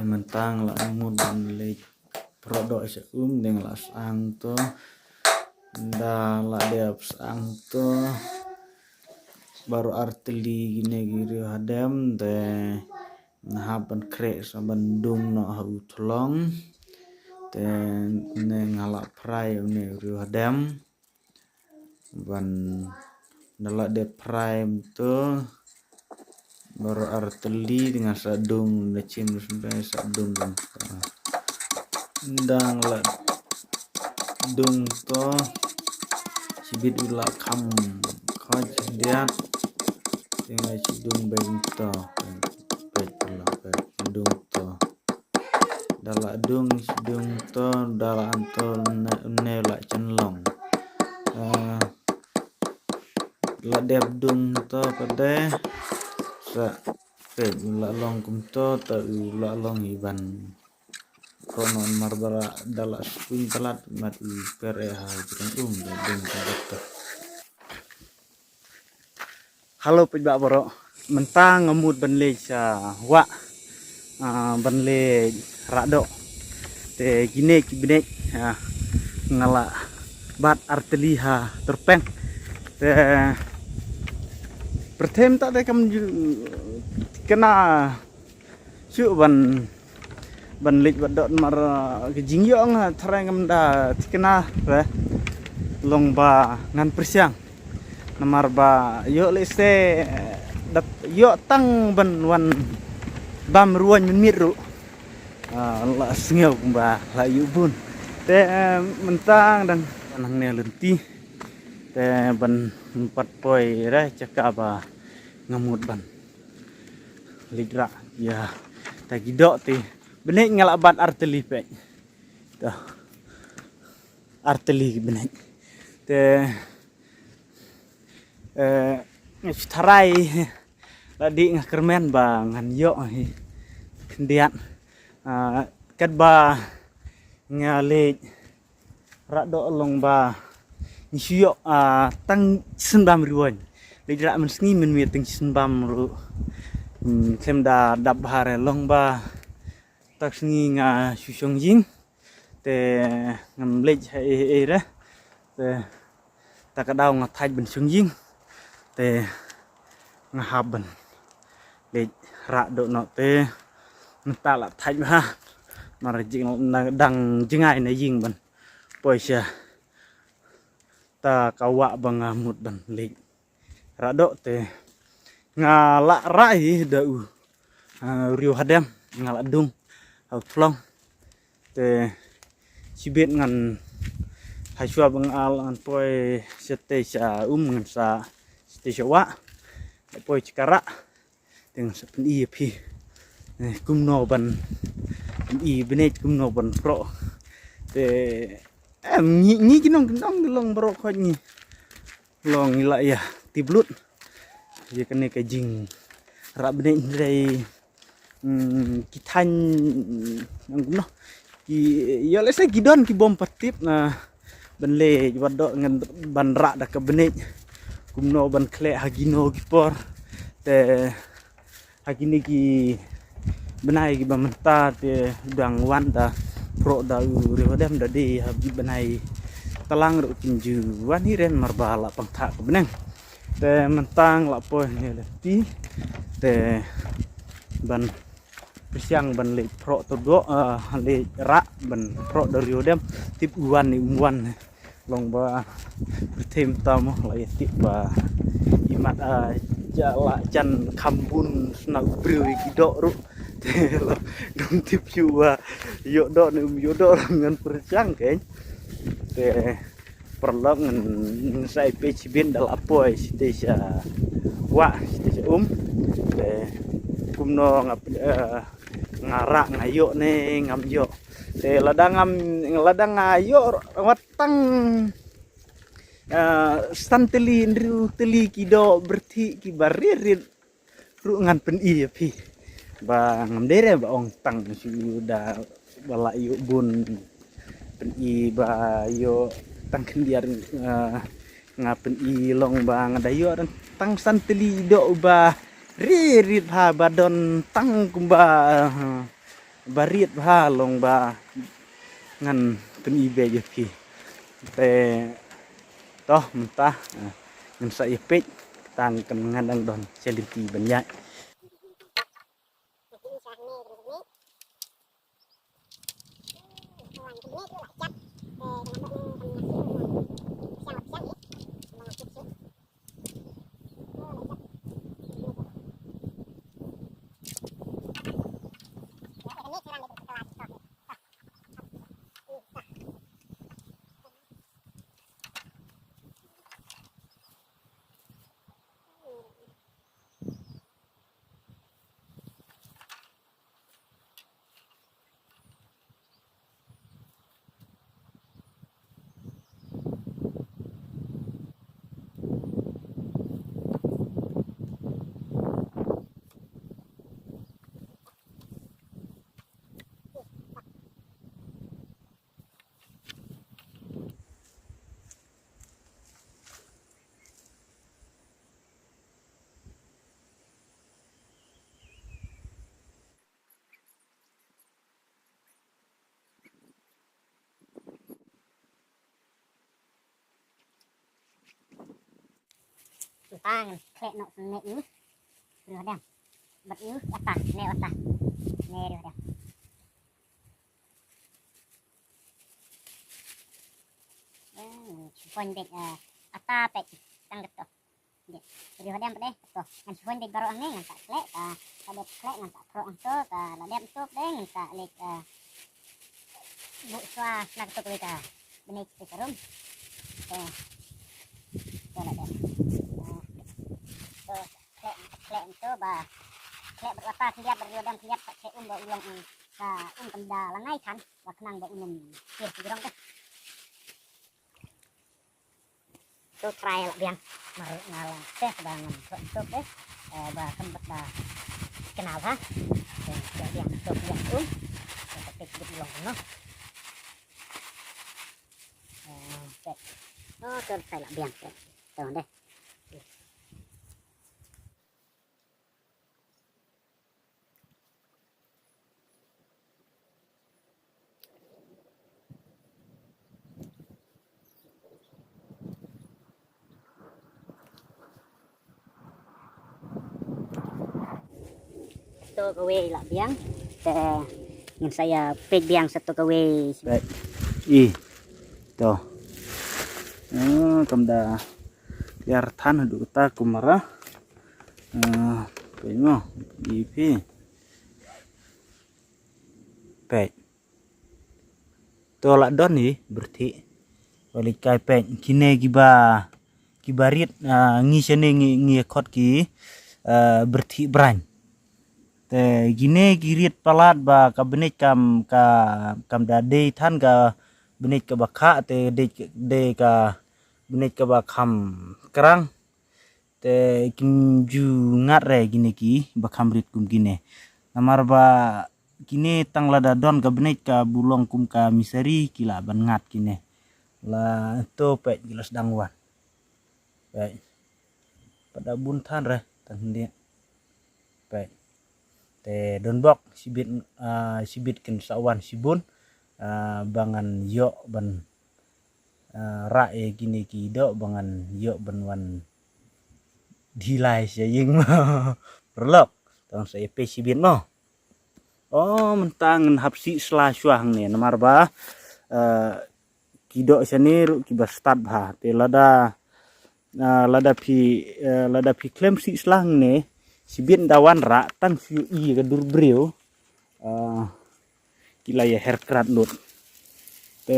mentang la ngamut ban le produk sa dengan la sang to da la dia sang to baru artili gine giri hadem de nahaban kre sa bandung no hau tolong te ne ngala prai ne ri hadem ban nala de prime to baru arteli dengan sadung lecim sampai sadung ndang la dung to sibit ula kam khoj dia dengan sidung beng to pekla dung to dala dung sidung to dala antol ne la chenlong la dep dung to pade sa pe la long kum to ta la long iban konon marbara dala spin telat mat pere ha jeung dung ta. Halo pejbak boro mentang ngemut benle sa wa benle rado te gine kibenek ngala bat arteliha terpeng te pertem tak de kam kena chu ban lik badot mar jingyong tharang ngam da kena long ba ngan persiang namar ba yo lese dat yo tang ban wan bam ruan min miru la sngeu ba la yubun te mentang dan nang ne lenti te ban 4 poi ra cakaba ngamut ban lidra ya ta gidok te benek ngalabat arteli pe to arteli benek te tarai tadi ngakermen bang ngan yo kendian kat ba ngale rado long ba nyio tang sembam ruan lidra men sngi men mi tang sembam ru sem da dab hare long ba tak sngi nga susong jing te ngam lej e ra te takadaw nga thaj ben sung jing te ngahaban lej ra do no te nta la thaj ha mar jing dang jingai na jing ban poisha ta kawa bang ngamut ban lej ra do te ngala rai da riu hadam ngala dung au flong te sibet ngan haswa bang al an poi sete sa ngan sa sete wa poi cikara dengan sepen i pi kumno ban i benet kumno ban pro te ni kinong long bro kho ni long ila ya tiblut ye kene ke jing ra benet dai kitan no ki yo lese gidon ki bom patip na benle wadok ngan ban ra da ke benet kumno ban kle hagino gipor te hagini ki benai ki bamenta te dang wan da pro da uri hodam da di habi benai talang ru kinju wan hiren marbala pangtha ke beneng te mentang la po ne ti te ban persiang ban le pro to do le ra ban pro da ri hodam tip uan ni umwan long ba bertem tamu la tip ba imat jala jan kambun snau breu gidok ru lo dum tip yuwa yo do ngan persiang ke te perlong ngan sai page bin dal apoi sitesa wa sitesa te kumno ngara ngayo ne ngam yo te ladang ayo watang stanteli ndru teli kido berti ki baririt ru ngan pen i pi ba ngam dere ba ong tang suda bala yu bun pen i ba yo tang kendiar ngapen i long ba ngadayo dan tang stanteli do ba ririt ha badon tang kumba bariet ba long ba ngan pen ibe je pi te toh mentah ngan sa ipek tang kan ngadang don selinti banyak tangan kayak nak nek ini sudah bat ini atas nek atas nek sudah chupon dek atas pek tang gitu sudah ada deh tuh kan chupon dek baru angin ngan tak klek ada klek ngan tak pro angso la dem tuh deh ngan tak lek bu swa nak tuh kita benih serum tuh tuh lah deh klek itu bah klek berwata lihat berjodang lihat pakai ba ulang kenda langai kan wa kenang ba unum kir sigurong teh tu try lah biang maru ngala teh sedangan tu deh ba kembet da kenal ha biang tu biang tapi sedikit ulang no oh tu try lah biang tu deh satu gawe lah biang yang saya peg biang satu gawe baik toh kamda biar tan du ta kumara pengo ipi pek tolak don ni berarti balik kai pek kine kibarit ngi sene ngi khot ki berarti brand te gine girit palat ba kabinet kam da de than ka binet ka bakha te de ka binet ka ba kham kerang te kim ju ngat re gine ki bakham rit kum gine namar ba kine tang lada don ka binet ka bulong kum ka misari kila ban ngat kine la to pe gilas dangwan pe pada bun than re tan dia pe te don bok sibit ken sawan sibun bangan yo ban ra e gini ki do bangan yo ban wan dilai sia ying perlok tong saya pe sibit mo oh mentang hapsi sela syuang ne namar ba kidok sani ru ki start ba te lada pi klem si slang ne sibit dawan ra tang siu i ka dur breu kila ya herkrat lut te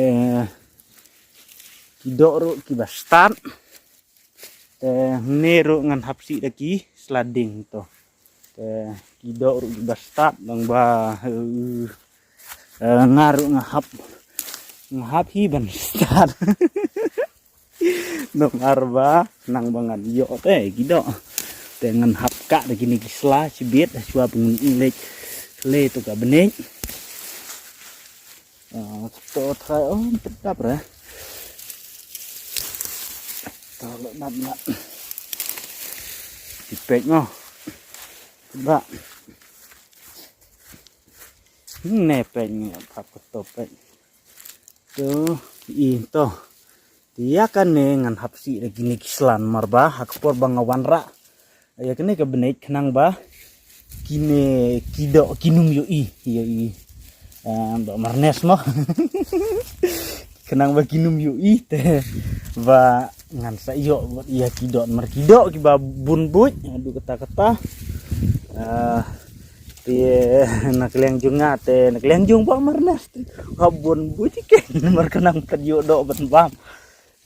kidok ru ki start te neru ngan hapsi daki sliding to te kidok ru ki start bang ba ngaru ngahap hi ban start nong arba nang bangan yo te kidok dengan hapka de gini kisla sibit sua pengun inlek le to ka benek to try tetap ra kalau nak dipek ngo ba nepeng pap ketopeng tuh itu dia kan ngan hapsi lagi nih kislan marba hakpor bangawan ra ya kene ke benek kenang ba kine kido kinum yoi mbak marnes mo kenang ba kinum yoi te ba ngan sa yo buat iya kidok mar kidok ki ba bun buj aduh kata tie nak liang junga te nak liang jung ba marnas ka bun buj ke mar kenang kadyo do ban bam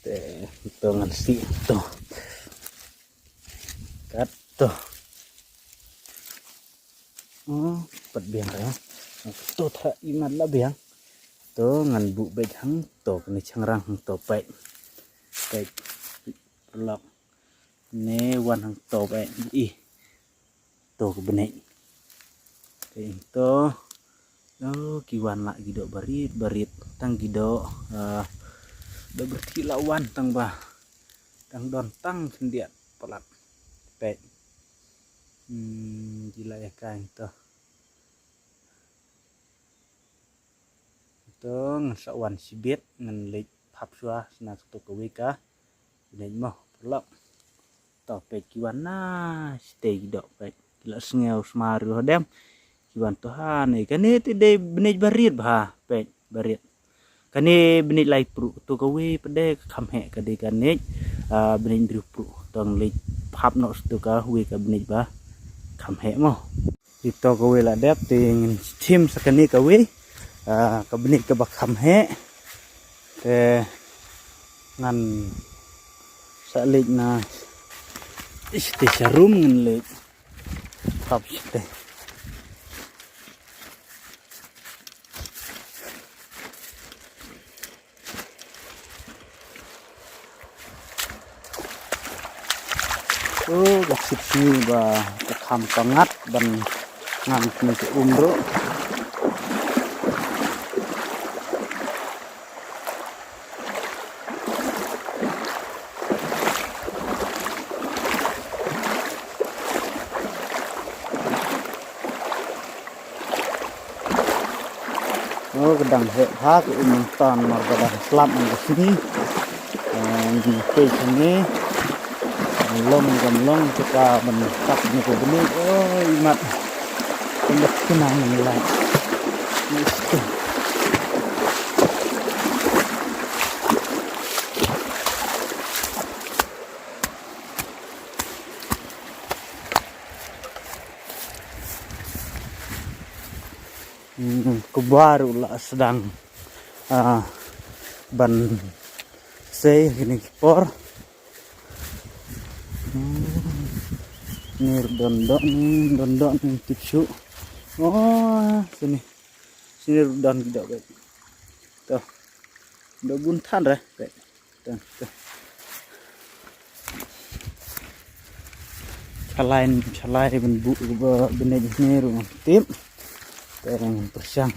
te itu ngan si to kat to pat biang ya to tha imat la biang to ngan bu be hang to ni changrang to pe lọc nè quan hàng tổ vậy đi tổ của bên này thì to đó kỳ quan lại kỳ độ barit tăng kỳ độ độ berarti lawan tăng ba tăng đòn tăng điện pelat pe gila ya kain to ngesawan sibet ngen lek hap sua senak to ke wika này mau pelak topek kiwan na stay dok baik gila sengau semaru hodem kiwan Tuhan kan itu de benej barit bah pek barit kan ini benej lai pru tu kawe pede kamhe kade kanej benej biru pru tong lek hap no stu ka we ka benej bah kamhe mo itu kawe la dep ting tim sakani kawe ka benej ka bak kamhe te ngan sa lek na este sharum ngan lek kap este gasip ni ba kam pangat ban ngam ni ke umro gedang hak umpan marga selam di sini di sini gamlong kita mentak ni ko beli imat hendak kenang nilai mesti baru lah sedang ban saya gini por nir dondok nih tipsu sini dan tidak baik tuh udah buntan deh baik tuh calai benbu benej ni rumah tim yang bersang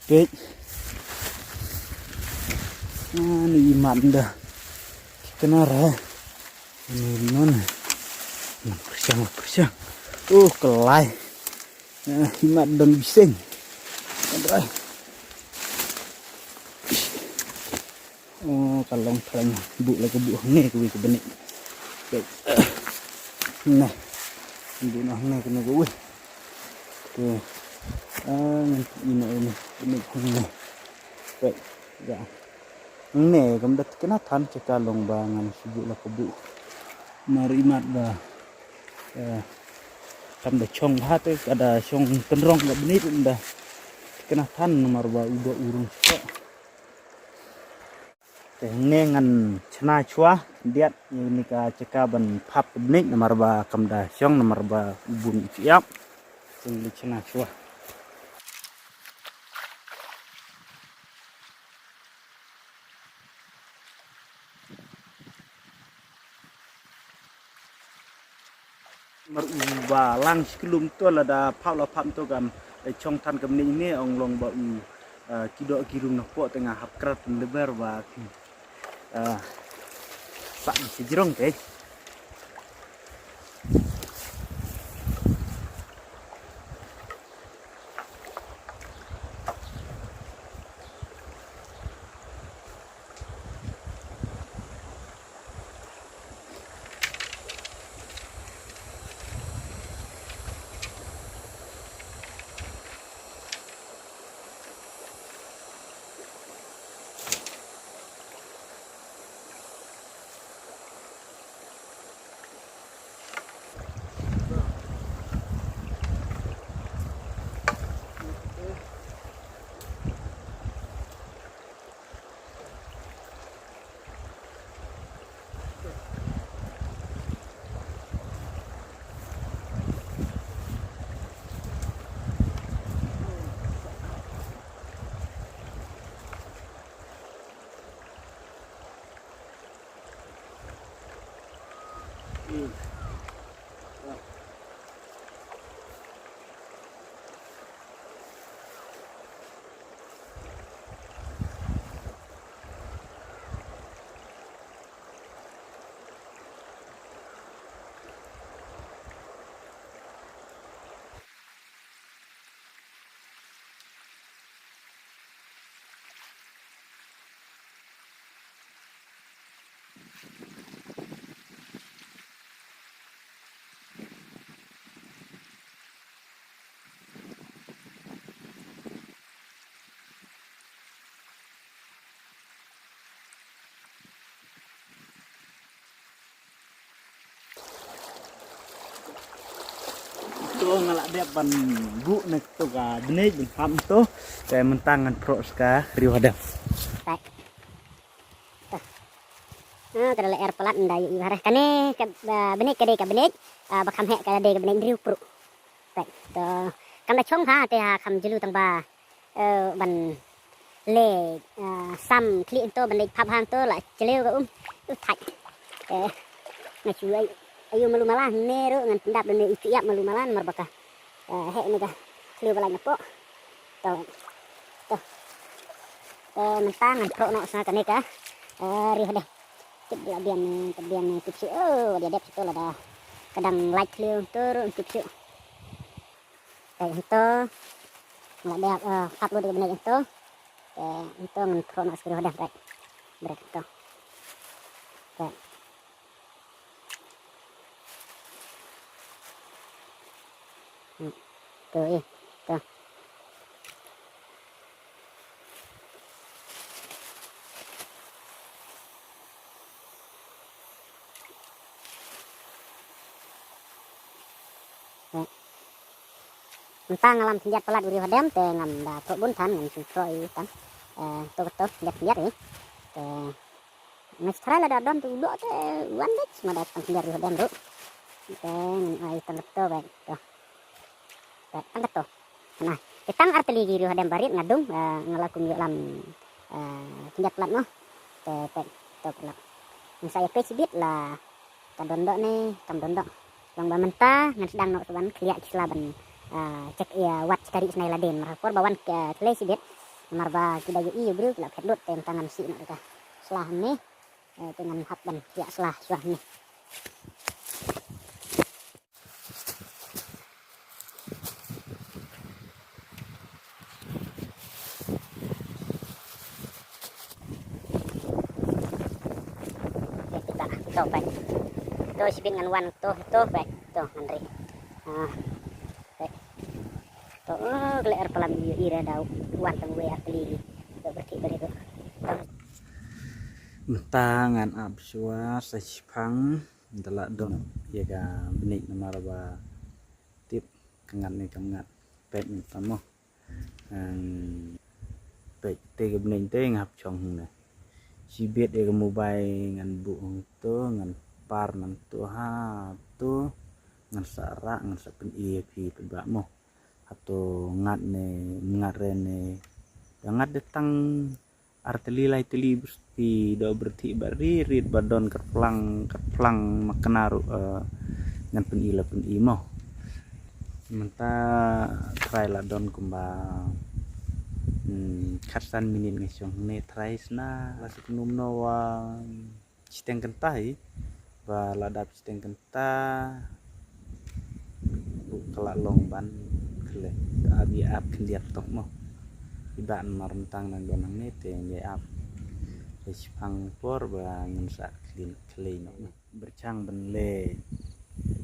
baik ini iman dah kenara ini non bersang kelai iman dan bising andai kalong bu lagi bu ni ke benek baik nah bu nah ni kena gue tuh ini baik ya ini kemudian kena tan cekalong bangan sibuk lah kebu narimat bah kam da chong hate ada chong penrong gak benit dah kena tan nomor ba udah urung kok ngan chna chua diat ini ka cekaban pap benit nomor ba kam da chong nomor ba ubun siap sing chna chua balang sebelum tu ada pau pam tu kan chong tan kam ni ong long ba kidok kirum na po tengah hapkrat lebar ba sak sejrong ke Tuh ngalak dia pan bu nek tu ka benej ham tu kayak mentangan pro ska riu hadap. Baik. Nah, terlalu air pelat ndayu ibarah kane ke benek kade ka benek bakam hek kade ka benek riu pro. Baik. To kam da chong ha te ha kam jelu tang ba ban le sam kli to ban le phap hang to la jeleu ka thạch. Nga chuai ayu malu malan nero ngan pendap dan ikiap malu malan marbaka hek ni ka kliu balai napo to mentang ngan pro no sa kane ka ri hade tip la bian tip si dia dep situ la da kadang like kliu turun tip si kayak itu nggak ada kat lo di benek itu ngan pro no skri hade baik berarti to kayak tuh tuh mentang alam senjat pelat beri hodem te ngam da pro buntan ngam pro tan to senjat ni te mestra la da don tu do te wan dek mada tan senjat beri hodem ru te ngam ai tan to baik to angkat to nah ketang arteli beri hodem barit ngadung ngalakum yo lam senjat pelat no te to pelat saya pesibit lah ta dondok ni tam dondok yang bamenta ngan sedang no tuan kliak selaban cek ya wat sekali senai laden marapor bawan ke tele sibet marba kidayu iu bru la pedot tem tangan si nak ka selah ni dengan hak ban ya selah suah ni kita to baik to sibit ngan wan to baik to ngandri to gler pelam ira dau wan tang we atli to berarti beri to Mentangan absua sejipang delak don ya ka benek namaraba tip kengat ni kengat pet ni tamo pet te ka benek te ngap chong ne sibet ya ka mobile ngan bu to ngan par ngan to ha to ngan sara ngan sa pen ep pen ba mo atau ngat ne ngat rene ngat datang arteli lai teli busti do berti baririt badon kerplang makenaru ngan pen ila pen imo menta try la don kumbang khasan minin ngesong ne try sna lasuk num no wa citeng kentai ba ladap citeng kenta kelak long ban kele abi ap kendiat tok mo iban marentang nang donang ne te ngai ap Sipang por ba ngunsa klino bercang benle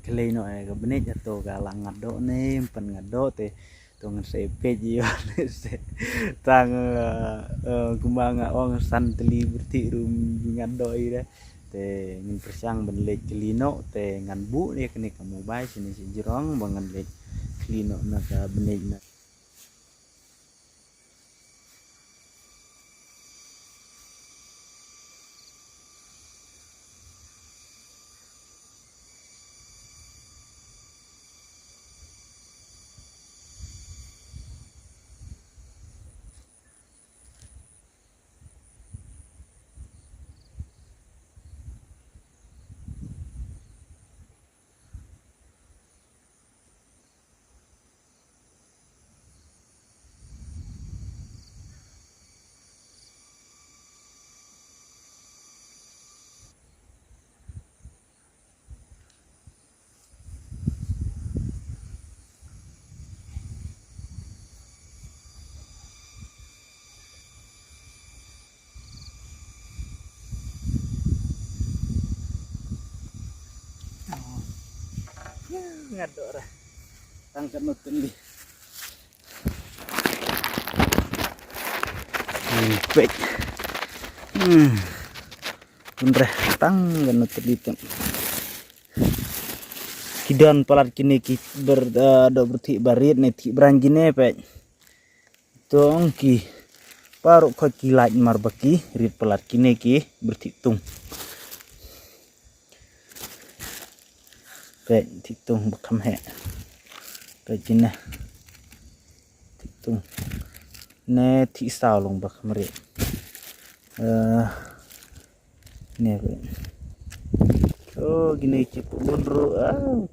klino ga benej atau ga lang ngado ne pen ngado te to ngan se peji se tang kumanga ong san teli berti rum ngado ire te ngin bercang benle klino te ngan bu ne kene kamu bai sini jirong bangan le klino na ga benej na ngadok dah. Tangkat nutun di. Baik. Bener tangkat nutun di tu. Kidan palat kini do berti barit ne ti brang gini pek. Tong ki paruk kau kilat marbaki rit palat kini ki berti tung. Pek ti tung bakam he. Pek jina ti tung. Ne ti sao long bakam rit. Ne pek. Oh gini cipuk bundru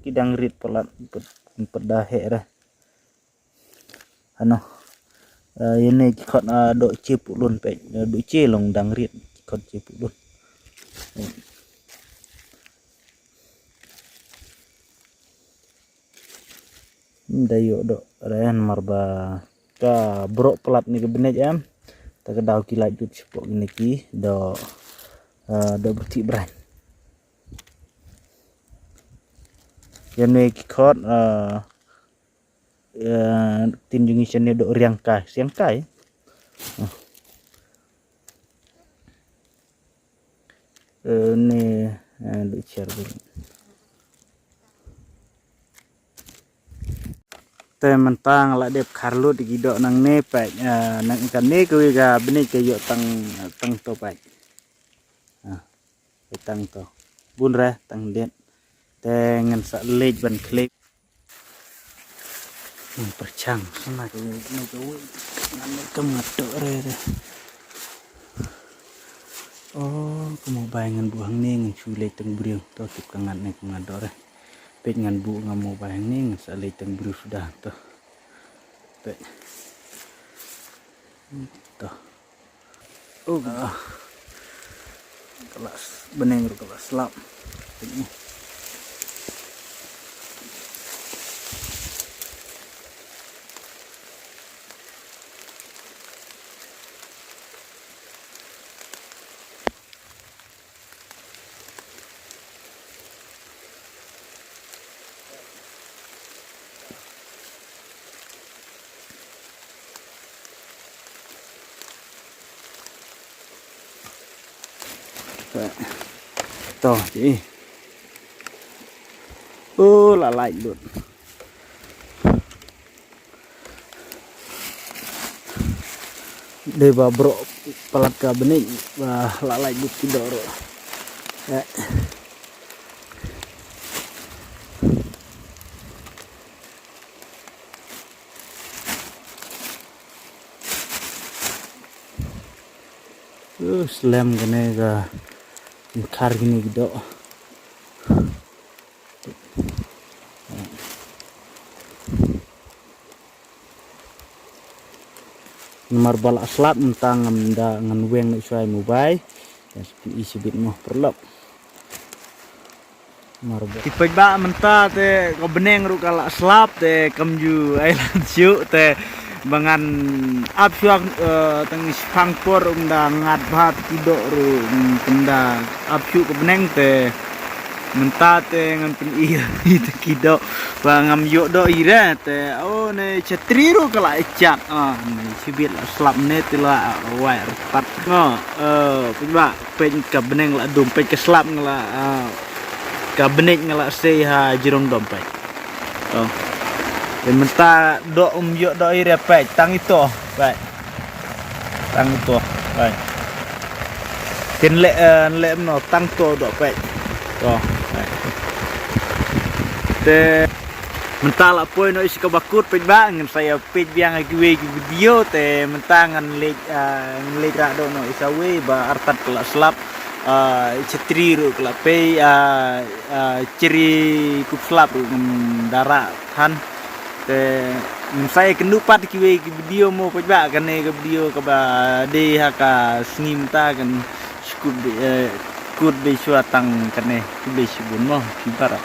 kidang rit pelat perdahe dah. Ano ini kikot dok cipuk lun pek dok celong dang rit kikot cipuk lun. Dayo dok ren marba ka brok pelat ni ke benej am. Tak kedau kilat jut cipuk gini ki dok berti beran. Yang ni kikot tinjungi sini dok riang kai siang kai ni dok cer te mentang la dep karlu di gidok nang ne pek nang ikan ne kuwi ga benih ke yo tang to pek tang to bun ra tang det dengan sak lej ban klik percang sana ke ngan kem ngadok re oh kemo bayangan buang ni ngan chule teng briu to tip kangat ne ngadok re pek ngan bu ngamo bayang ni ngan sak lej teng briu sudah to pek to kelas beneng kelas lap ini. To chị là lạnh luôn đây vào bro pelat ka benih và lạnh bút ki doro slam gane ga kar gini gitu nomor bal aslap mentang ngamda ngan weng nak suai mobile dan isi bit moh perlop marba tipe ba menta te ko beneng ru kala aslap te kamju ailan siu te bangan apsuak teng pangpor unda ngat bhat kidok ru tenda apsu ko beneng te menta te ngan pen itu kidok bangam yo do ira te oh ne chatri ru kala ecak ne sibit slap ne tila wa pat no ba pen ka beneng la dum pen ke slap ngala ka benek ngala se ha jirong dompet menta do yo do ira pek tang itu baik tang itu baik ken le no tang to do pek to te menta la poi no isi ka bakut pek ba ngan saya pek biang agi video te menta ngan le ra do no isawe ba artat kala slap cetri ru kala pe ciri kup slap dara han te saya kendupat kiwe video mo pek ba kan ne video ka ba de haka sngim ta kan skut be suatang kan ne be sibun mo kibara